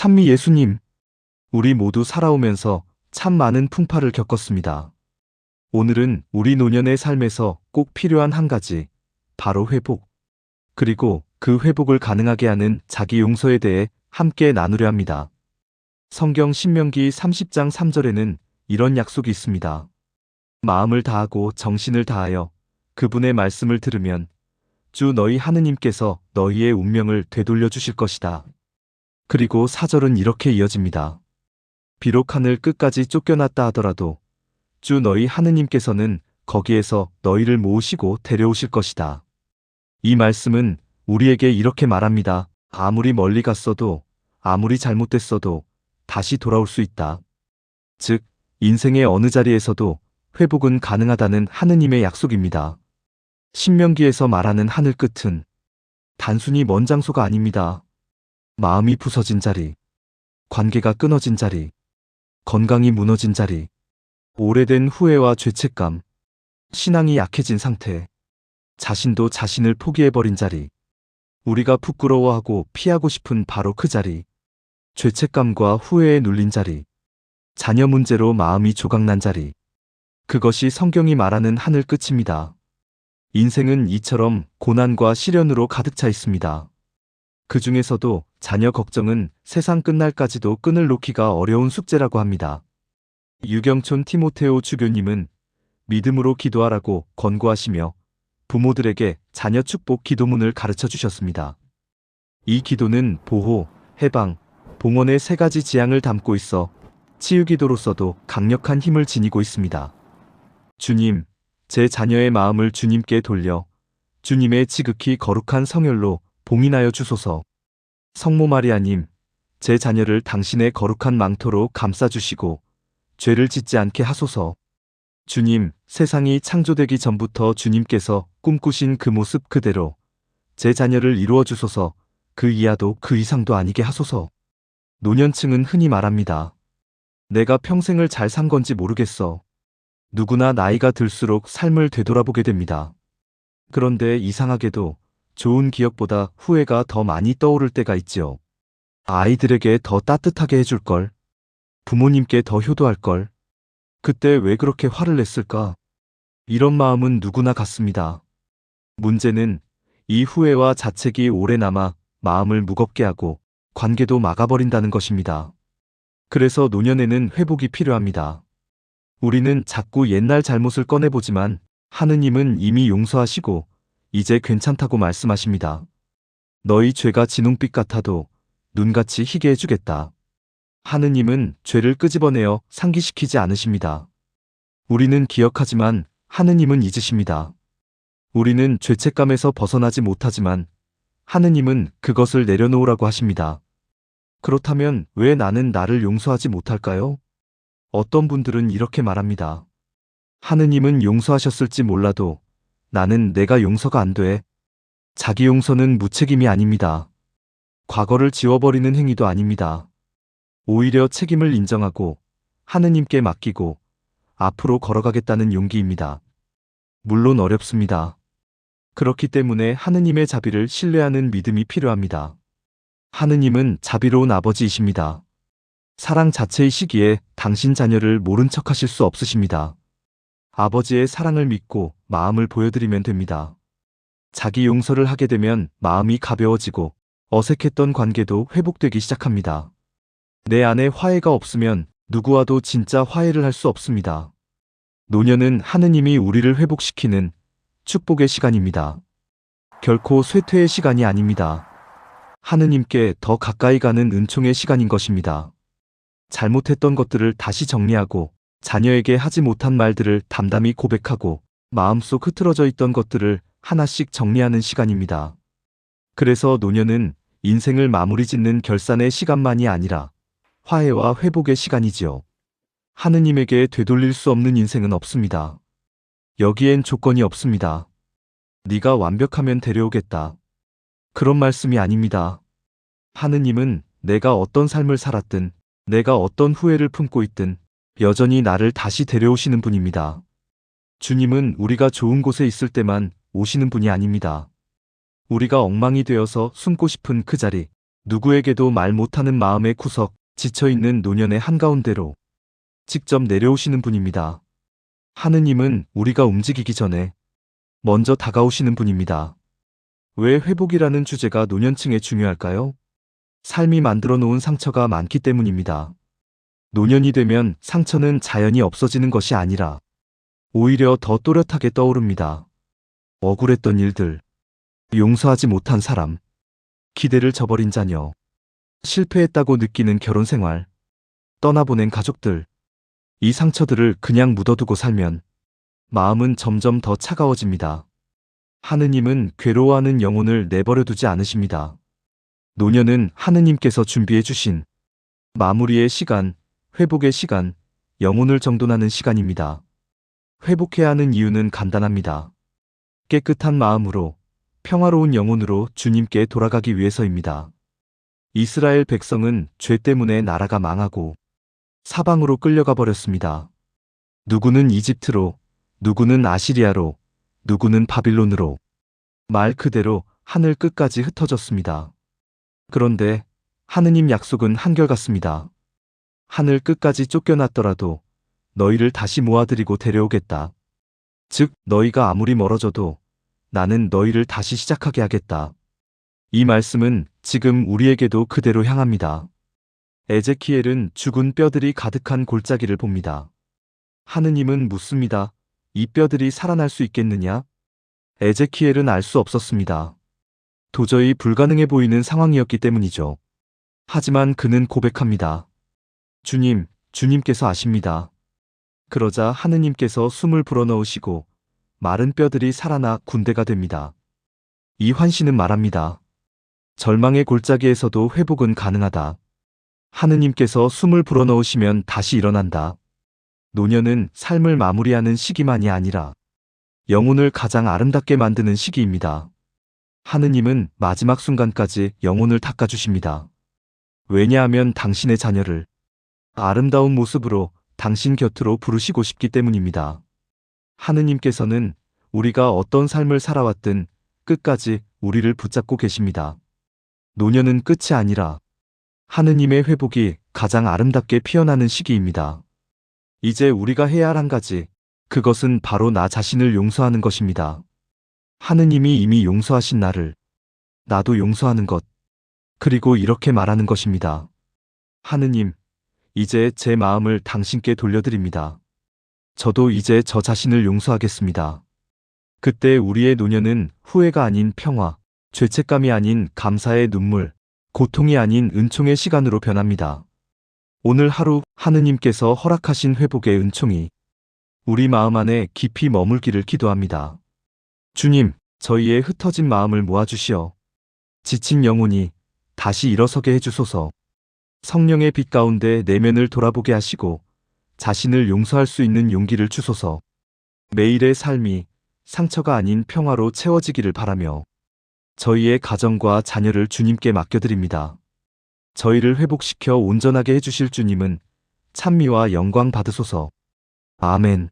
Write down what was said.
찬미 예수님, 우리 모두 살아오면서 참 많은 풍파를 겪었습니다. 오늘은 우리 노년의 삶에서 꼭 필요한 한 가지, 바로 회복, 그리고 그 회복을 가능하게 하는 자기 용서에 대해 함께 나누려 합니다. 성경 신명기 30장 3절에는 이런 약속이 있습니다. 마음을 다하고 정신을 다하여 그분의 말씀을 들으면 주 너희 하느님께서 너희의 운명을 되돌려 주실 것이다. 그리고 4절은 이렇게 이어집니다. 비록 하늘 끝까지 쫓겨났다 하더라도 주 너희 하느님께서는 거기에서 너희를 모으시고 데려오실 것이다. 이 말씀은 우리에게 이렇게 말합니다. 아무리 멀리 갔어도, 아무리 잘못됐어도 다시 돌아올 수 있다. 즉, 인생의 어느 자리에서도 회복은 가능하다는 하느님의 약속입니다. 신명기에서 말하는 하늘 끝은 단순히 먼 장소가 아닙니다. 마음이 부서진 자리, 관계가 끊어진 자리, 건강이 무너진 자리, 오래된 후회와 죄책감, 신앙이 약해진 상태, 자신도 자신을 포기해버린 자리, 우리가 부끄러워하고 피하고 싶은 바로 그 자리, 죄책감과 후회에 눌린 자리, 자녀 문제로 마음이 조각난 자리, 그것이 성경이 말하는 하늘 끝입니다. 인생은 이처럼 고난과 시련으로 가득 차 있습니다. 그 중에서도 자녀 걱정은 세상 끝날까지도 끈을 놓기가 어려운 숙제라고 합니다. 유경촌 티모테오 주교님은 믿음으로 기도하라고 권고하시며 부모들에게 자녀 축복 기도문을 가르쳐 주셨습니다. 이 기도는 보호, 해방, 봉헌의 세 가지 지향을 담고 있어 치유기도로서도 강력한 힘을 지니고 있습니다. 주님, 제 자녀의 마음을 주님께 돌려 주님의 지극히 거룩한 성혈로 봉인하여 주소서. 성모 마리아님, 제 자녀를 당신의 거룩한 망토로 감싸주시고 죄를 짓지 않게 하소서. 주님, 세상이 창조되기 전부터 주님께서 꿈꾸신 그 모습 그대로 제 자녀를 이루어 주소서. 그 이하도 그 이상도 아니게 하소서. 노년층은 흔히 말합니다. 내가 평생을 잘 산 건지 모르겠어. 누구나 나이가 들수록 삶을 되돌아보게 됩니다. 그런데 이상하게도 좋은 기억보다 후회가 더 많이 떠오를 때가 있지요. 아이들에게 더 따뜻하게 해줄 걸, 부모님께 더 효도할 걸, 그때 왜 그렇게 화를 냈을까? 이런 마음은 누구나 같습니다. 문제는 이 후회와 자책이 오래 남아 마음을 무겁게 하고 관계도 막아버린다는 것입니다. 그래서 노년에는 회복이 필요합니다. 우리는 자꾸 옛날 잘못을 꺼내보지만 하느님은 이미 용서하시고 이제 괜찮다고 말씀하십니다. 너희 죄가 진홍빛 같아도 눈같이 희게 해주겠다. 하느님은 죄를 끄집어내어 상기시키지 않으십니다. 우리는 기억하지만 하느님은 잊으십니다. 우리는 죄책감에서 벗어나지 못하지만 하느님은 그것을 내려놓으라고 하십니다. 그렇다면 왜 나는 나를 용서하지 못할까요? 어떤 분들은 이렇게 말합니다. 하느님은 용서하셨을지 몰라도 나는 내가 용서가 안 돼. 자기 용서는 무책임이 아닙니다. 과거를 지워버리는 행위도 아닙니다. 오히려 책임을 인정하고 하느님께 맡기고 앞으로 걸어가겠다는 용기입니다. 물론 어렵습니다. 그렇기 때문에 하느님의 자비를 신뢰하는 믿음이 필요합니다. 하느님은 자비로운 아버지이십니다. 사랑 자체이시기에 당신 자녀를 모른 척 하실 수 없으십니다. 아버지의 사랑을 믿고 마음을 보여드리면 됩니다. 자기 용서를 하게 되면 마음이 가벼워지고 어색했던 관계도 회복되기 시작합니다. 내 안에 화해가 없으면 누구와도 진짜 화해를 할 수 없습니다. 노년은 하느님이 우리를 회복시키는 축복의 시간입니다. 결코 쇠퇴의 시간이 아닙니다. 하느님께 더 가까이 가는 은총의 시간인 것입니다. 잘못했던 것들을 다시 정리하고 자녀에게 하지 못한 말들을 담담히 고백하고 마음속 흐트러져 있던 것들을 하나씩 정리하는 시간입니다. 그래서 노년은 인생을 마무리 짓는 결산의 시간만이 아니라 화해와 회복의 시간이지요. 하느님에게 되돌릴 수 없는 인생은 없습니다. 여기엔 조건이 없습니다. 네가 완벽하면 데려오겠다. 그런 말씀이 아닙니다. 하느님은 내가 어떤 삶을 살았든 내가 어떤 후회를 품고 있든 여전히 나를 다시 데려오시는 분입니다. 주님은 우리가 좋은 곳에 있을 때만 오시는 분이 아닙니다. 우리가 엉망이 되어서 숨고 싶은 그 자리, 누구에게도 말 못하는 마음의 구석, 지쳐있는 노년의 한가운데로 직접 내려오시는 분입니다. 하느님은 우리가 움직이기 전에 먼저 다가오시는 분입니다. 왜 회복이라는 주제가 노년층에 중요할까요? 삶이 만들어 놓은 상처가 많기 때문입니다. 노년이 되면 상처는 자연히 없어지는 것이 아니라 오히려 더 또렷하게 떠오릅니다. 억울했던 일들, 용서하지 못한 사람, 기대를 저버린 자녀, 실패했다고 느끼는 결혼 생활, 떠나보낸 가족들. 이 상처들을 그냥 묻어두고 살면 마음은 점점 더 차가워집니다. 하느님은 괴로워하는 영혼을 내버려두지 않으십니다. 노년은 하느님께서 준비해 주신 마무리의 시간, 회복의 시간, 영혼을 정돈하는 시간입니다. 회복해야 하는 이유는 간단합니다. 깨끗한 마음으로, 평화로운 영혼으로 주님께 돌아가기 위해서입니다. 이스라엘 백성은 죄 때문에 나라가 망하고 사방으로 끌려가 버렸습니다. 누구는 이집트로, 누구는 아시리아로, 누구는 바빌론으로. 말 그대로 하늘 끝까지 흩어졌습니다. 그런데 하느님 약속은 한결같습니다. 하늘 끝까지 쫓겨났더라도 너희를 다시 모아들이고 데려오겠다. 즉, 너희가 아무리 멀어져도 나는 너희를 다시 시작하게 하겠다. 이 말씀은 지금 우리에게도 그대로 향합니다. 에제키엘은 죽은 뼈들이 가득한 골짜기를 봅니다. 하느님은 묻습니다. 이 뼈들이 살아날 수 있겠느냐? 에제키엘은 알 수 없었습니다. 도저히 불가능해 보이는 상황이었기 때문이죠. 하지만 그는 고백합니다. 주님, 주님께서 아십니다. 그러자 하느님께서 숨을 불어넣으시고 마른 뼈들이 살아나 군대가 됩니다. 이 환시는 말합니다. 절망의 골짜기에서도 회복은 가능하다. 하느님께서 숨을 불어넣으시면 다시 일어난다. 노년은 삶을 마무리하는 시기만이 아니라 영혼을 가장 아름답게 만드는 시기입니다. 하느님은 마지막 순간까지 영혼을 닦아주십니다. 왜냐하면 당신의 자녀를 아름다운 모습으로 당신 곁으로 부르시고 싶기 때문입니다. 하느님께서는 우리가 어떤 삶을 살아왔든 끝까지 우리를 붙잡고 계십니다. 노년은 끝이 아니라 하느님의 회복이 가장 아름답게 피어나는 시기입니다. 이제 우리가 해야 할 한 가지, 그것은 바로 나 자신을 용서하는 것입니다. 하느님이 이미 용서하신 나를 나도 용서하는 것, 그리고 이렇게 말하는 것입니다. 하느님, 이제 제 마음을 당신께 돌려드립니다. 저도 이제 저 자신을 용서하겠습니다. 그때 우리의 노년은 후회가 아닌 평화, 죄책감이 아닌 감사의 눈물, 고통이 아닌 은총의 시간으로 변합니다. 오늘 하루 하느님께서 허락하신 회복의 은총이 우리 마음 안에 깊이 머물기를 기도합니다. 주님, 저희의 흩어진 마음을 모아주시어 지친 영혼이 다시 일어서게 해주소서. 성령의 빛 가운데 내면을 돌아보게 하시고 자신을 용서할 수 있는 용기를 주소서. 매일의 삶이 상처가 아닌 평화로 채워지기를 바라며 저희의 가정과 자녀를 주님께 맡겨드립니다. 저희를 회복시켜 온전하게 해주실 주님은 찬미와 영광 받으소서. 아멘.